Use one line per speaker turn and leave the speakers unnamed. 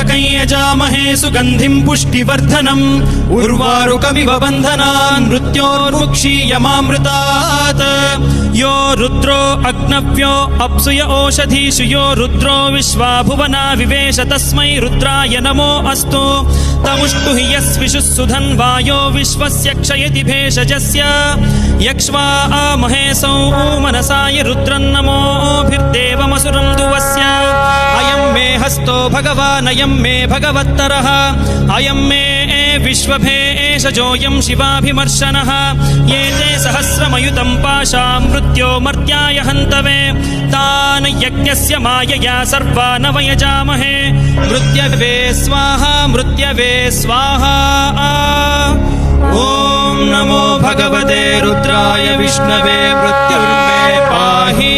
त्र्यम्बकं यजामहे सुगन्धिं पुष्टिवर्धनम् उर्वारुकमिव बन्धनान् मृत्योर्मुक्षीयमामृतात् यो रुद्रो अग्नव्यो अप्सुय ओषधीषु यो रुद्रो विश्वा भुवना विवेश तस्मै रुद्राय नमो अस्तु तमुष्टु हि यस्विषुः सुधन्वायो विश्वस्य क्षयति भेषजस्य यक्ष्वा महेशौ मनसाय रुद्रन्नमोभिर्देवमसुरं दुवस्य अयं मे हस्तो भगवान् अयं मे भगवत्तरः अयं मे विश्वभेषजोऽयं शिवाभिमर्शनः ये ते सहस्रमयुतं पाशां मृत्यो मर्त्याय हन्तवे तान् यज्ञस्य मायया सर्वान् वयजामहे मृत्यवे स्वाहा मृत्यवे स्वाहा ॐ नमो भगवते रुद्राय विष्णवे मृत्युर्मे पाहि।